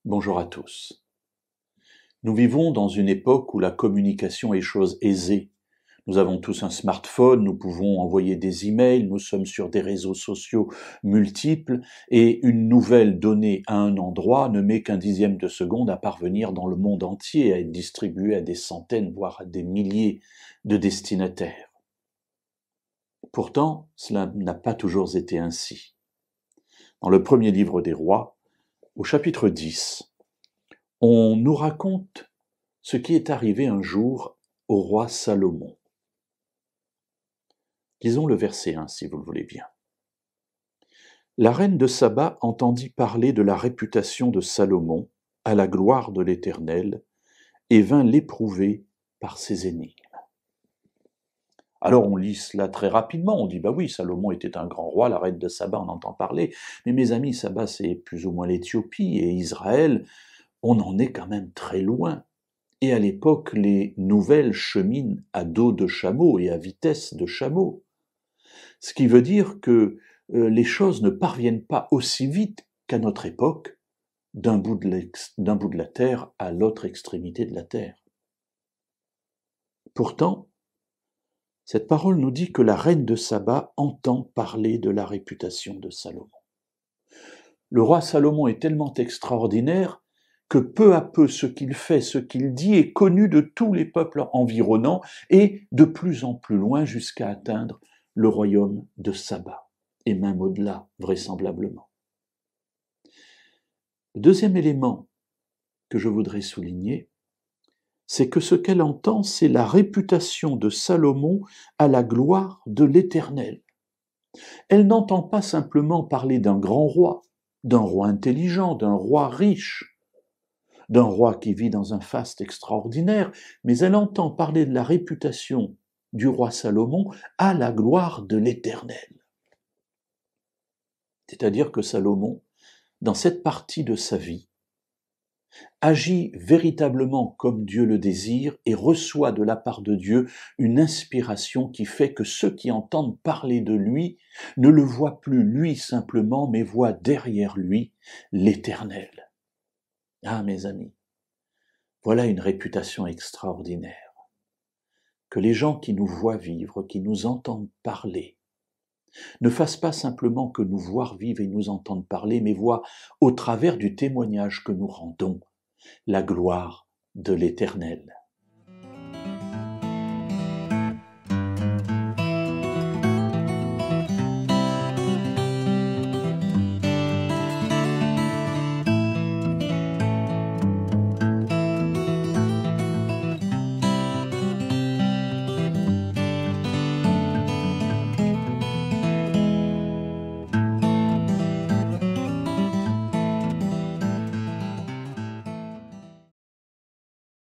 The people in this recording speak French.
Bonjour à tous. Nous vivons dans une époque où la communication est chose aisée. Nous avons tous un smartphone, nous pouvons envoyer des emails, nous sommes sur des réseaux sociaux multiples et une nouvelle donnée à un endroit ne met qu'un dixième de seconde à parvenir dans le monde entier, à être distribuée à des centaines, voire à des milliers de destinataires. Pourtant, cela n'a pas toujours été ainsi. Dans le premier livre des rois, au chapitre 10, on nous raconte ce qui est arrivé un jour au roi Salomon. Lisons le verset 1, si vous le voulez bien. La reine de Saba entendit parler de la réputation de Salomon à la gloire de l'Éternel et vint l'éprouver par ses énigmes. Alors on lit cela très rapidement, on dit bah oui, Salomon était un grand roi, la reine de Saba on entend parler, mais mes amis, Saba c'est plus ou moins l'Éthiopie et Israël, on en est quand même très loin. Et à l'époque, les nouvelles cheminent à dos de chameau et à vitesse de chameau. Ce qui veut dire que les choses ne parviennent pas aussi vite qu'à notre époque, d'un bout de la terre à l'autre extrémité de la terre. Pourtant, cette parole nous dit que la reine de Saba entend parler de la réputation de Salomon. Le roi Salomon est tellement extraordinaire que peu à peu ce qu'il fait, ce qu'il dit est connu de tous les peuples environnants et de plus en plus loin jusqu'à atteindre le royaume de Saba, et même au-delà, vraisemblablement. Le deuxième élément que je voudrais souligner, c'est que ce qu'elle entend, c'est la réputation de Salomon à la gloire de l'Éternel. Elle n'entend pas simplement parler d'un grand roi, d'un roi intelligent, d'un roi riche, d'un roi qui vit dans un faste extraordinaire, mais elle entend parler de la réputation du roi Salomon à la gloire de l'Éternel. C'est-à-dire que Salomon, dans cette partie de sa vie, agit véritablement comme Dieu le désire et reçoit de la part de Dieu une inspiration qui fait que ceux qui entendent parler de lui ne le voient plus lui simplement, mais voient derrière lui l'Éternel. Ah, mes amis, voilà une réputation extraordinaire. Que les gens qui nous voient vivre, qui nous entendent parler, ne fassent pas simplement que nous voir vivre et nous entendre parler, mais voient au travers du témoignage que nous rendons la gloire de l'Éternel.